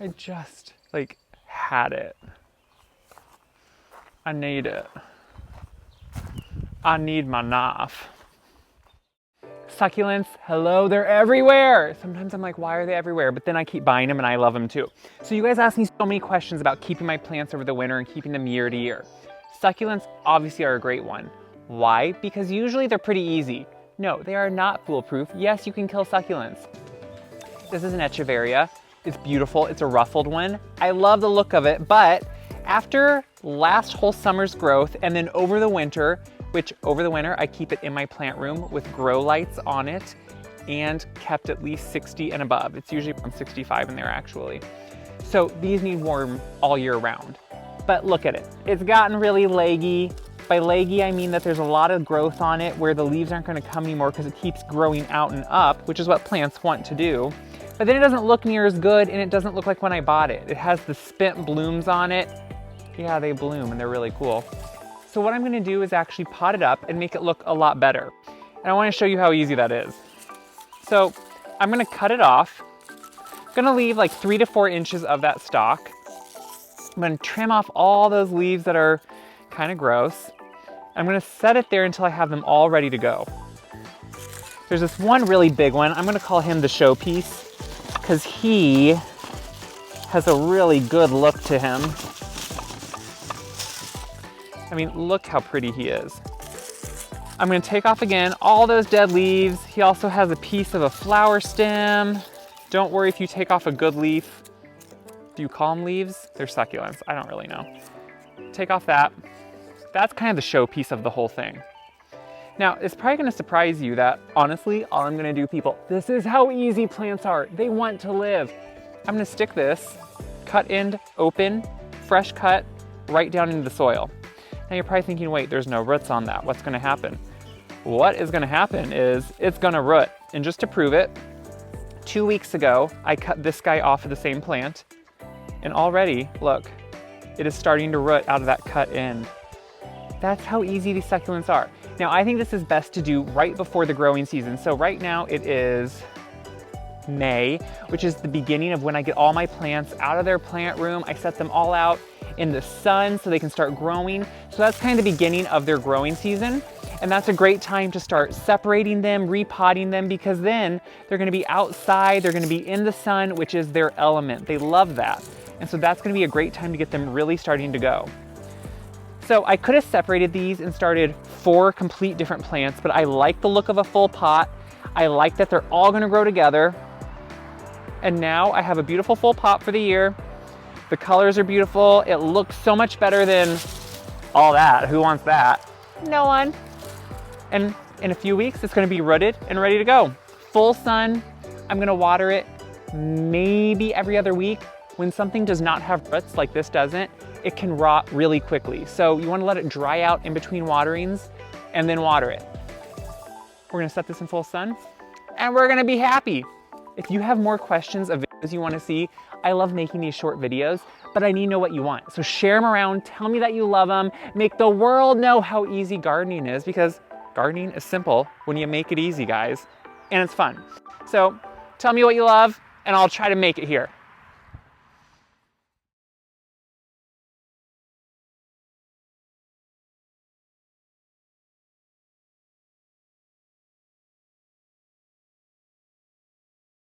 I just like had it. I need it. I need my knife. Succulents, hello, they're everywhere. Sometimes I'm like, why are they everywhere? But then I keep buying them and I love them too. So you guys ask me so many questions about keeping my plants over the winter and keeping them year to year. Succulents obviously are a great one. Why? Because usually they're pretty easy. No, they are not foolproof. Yes, you can kill succulents. This is an echeveria. It's beautiful, it's a ruffled one. I love the look of it, but after last whole summer's growth and then over the winter, which over the winter I keep it in my plant room with grow lights on it and kept at least 60 and above. It's usually around 65 in there actually. So these need warm all year round. But look at it, it's gotten really leggy. By leggy, I mean that there's a lot of growth on it where the leaves aren't gonna come anymore because it keeps growing out and up, which is what plants want to do. But then it doesn't look near as good and it doesn't look like when I bought it. It has the spent blooms on it. Yeah, they bloom and they're really cool. So what I'm gonna do is actually pot it up and make it look a lot better. And I wanna show you how easy that is. So I'm gonna cut it off. I'm gonna leave like 3 to 4 inches of that stalk. I'm gonna trim off all those leaves that are kind of gross. I'm gonna set it there until I have them all ready to go. There's this one really big one. I'm gonna call him the showpiece because he has a really good look to him. I mean, look how pretty he is. I'm gonna take off again all those dead leaves. He also has a piece of a flower stem. Don't worry if you take off a good leaf. Do you call them leaves? They're succulents, I don't really know. Take off that. That's kind of the showpiece of the whole thing. Now, it's probably gonna surprise you that, honestly, all I'm gonna do, people, this is how easy plants are. They want to live. I'm gonna stick this, cut end, open, fresh cut, right down into the soil. Now you're probably thinking, wait, there's no roots on that. What's gonna happen? What is gonna happen is it's gonna root. And just to prove it, 2 weeks ago, I cut this guy off of the same plant, and already, look, it is starting to root out of that cut end. That's how easy these succulents are. Now, I think this is best to do right before the growing season. So right now it is May, which is the beginning of when I get all my plants out of their plant room. I set them all out in the sun so they can start growing. So that's kind of the beginning of their growing season. And that's a great time to start separating them, repotting them, because then they're gonna be outside, they're gonna be in the sun, which is their element. They love that. And so that's gonna be a great time to get them really starting to go. So I could have separated these and started 4 complete different plants, but I like the look of a full pot. I like that they're all gonna grow together. And now I have a beautiful full pot for the year. The colors are beautiful. It looks so much better than all that. Who wants that? No one. And in a few weeks, it's gonna be rooted and ready to go. Full sun. I'm gonna water it maybe every other week. When something does not have roots like this doesn't, it can rot really quickly. So you wanna let it dry out in between waterings and then water it. We're gonna set this in full sun and we're gonna be happy. If you have more questions of videos you wanna see, I love making these short videos, but I need to know what you want. So share them around, tell me that you love them, make the world know how easy gardening is, because gardening is simple when you make it easy, guys, and it's fun. So tell me what you love and I'll try to make it here.